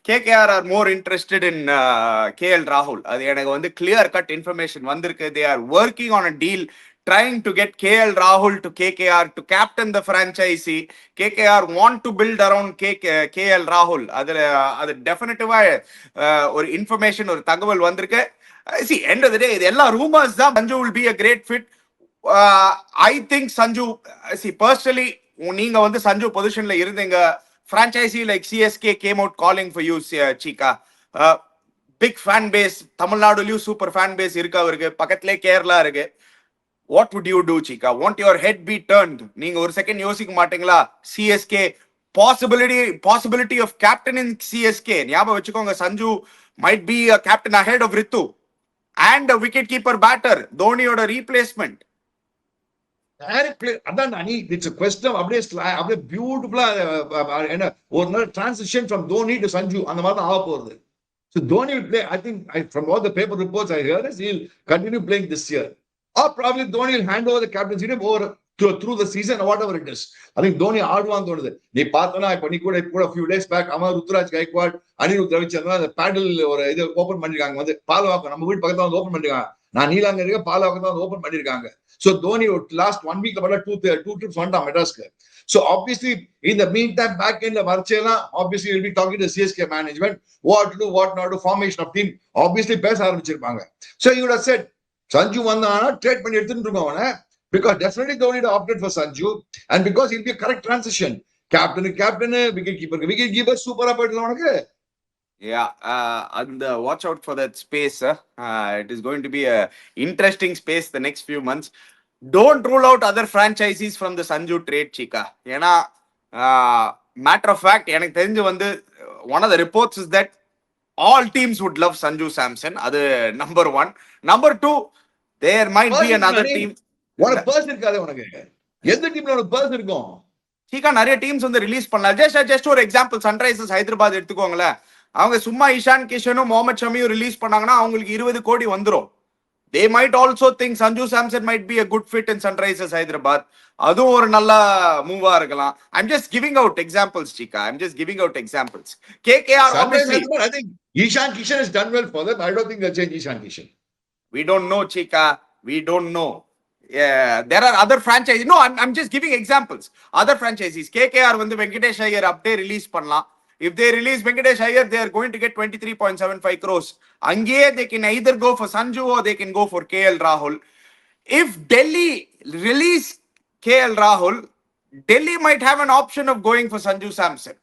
KKR are more interested in KL Rahul. அது எனக்கு வந்து clear cut information வந்திருக்கு. They are working on a deal trying to get KL Rahul to KKR to captain the franchisee. KKR want to build around KL Rahul. அது டெஃபினட்டிவா ஒரு information ஒரு தகவல் வந்திருக்கு. See, end of the day, இது எல்லா rumours தான். Sanju will be a great fit. I think Sanju, see, personally, நீங்க வந்து சஞ்சு பொசிஷன்ல இருந்தீங்க, franchisee like CSK came out calling for you, Chika. Big fan base, Tamil Nadu super fan base இருக்கு அவருக்கு, பக்கத்திலே கேரளா இருக்கு. What would you do, Chika? Won't your head be turned? நீங்க ஒரு செகண்ட் யோசிக்க மாட்டீங்களா? CSK possibility of captain in CSK. ஞாபகம் வச்சுக்கோங்க, Sanju might be a captain ahead of Ritu and a wicket keeper batter, தோனியோட replacement. அதான் இட்ஸ் கொஸ்டின் அப்படியே பியூட்டிஃபுல்லா என்ன ஒரு நாள் transition from Dhoni to Sanju அந்த மாதிரி தான் ஆக போகுது. So Dhoni will play. I think from all the paper reports I heard is he'll continue playing this year, or probably Dhoni will hand over the captaincy over through the season or whatever it is. I think Dhoni ஆடுவான்னு தோணுது. நீ பார்த்தனா இப்ப நீ கூட few days back Amar Ruturaj Gaikwad Anirudh Ravichandran அந்த பேடல் ஒரு இது open பண்ணிருக்காங்க. வந்து பாலவாக்கம் நம்ம வீட்டு பக்கத்துல வந்து ஓபன் பண்ணிருக்காங்க. நான் நீலாங்க இருக்க பாலவாக்கம் தான் ஓபன் பண்ணிருக்காங்க. So Dhoni last 1 week about two trips வந்தான் மெட்ராஸ்க்கு. So obviously in the meantime back end வரச்சேலாம் obviously will be talking to CSK management what to do, what not to, formation of team obviously பேச ஆரம்பிச்சிருப்பாங்க. So you would have said Sanju வந்தானா trade பண்ணி எடுத்துட்டு இருக்கோம் அவனை, because definitely Dhoni opted for Sanju and because he'll be a correct transition. Captain wicket keeper super up ஆயிடுது உனக்கு. Yeah, and watch out for that space. It is going to be a interesting space the next few months. Don't rule out other franchisees from the Sanju trade, Chika. ஏன்னா matter of fact, எனக்கு தெரிஞ்சு வந்து one of the reports is that all teams would love Sanju Samson. அது number 1. Number 2, there might be another team. ஒரு purse இருக்காது உனக்கு. எந்த டீம்ல ஒரு பர்ஸ் இருக்கும்? சீக்கா நிறைய டீம்ஸ் வந்து ரிலீஸ் பண்ணலாம். ஜஸ்ட் ஒரு எக்ஸாம்பிள் சன்ரைசர்ஸ் ஹைதராபாத் எடுத்துக்கோங்களேன். அவங்க சும்மா இஷான் கிஷனும் முகமது ஷமியும் ரிலீஸ் பண்ணாங்கன்னா அவங்களுக்கு 20 கோடி வந்துரும். They might also think Sanju Samson might be a good fit in Sunrisers Hyderabad. அதுவும் ஒரு நல்ல மூவா இருக்கலாம். I'm just giving out examples, Chika. I'm just giving out examples. KKR obviously. I think Ishan Kishan has done well for them. I don't think they'll change Ishan Kishan. We don't know, Chika. We don't know. Yeah, there are other franchises. No, I'm just giving examples. Other franchises. KKR வந்து வெங்கடேஷ் ஐயர் அப்படியே release பண்ணலாம். If they release Venkatesh Iyer, they are going to get 23.75 crores. Ange, they can either go for Sanju or they can go for KL Rahul. If Delhi release KL Rahul, Delhi might have an option of going for Sanju Samson.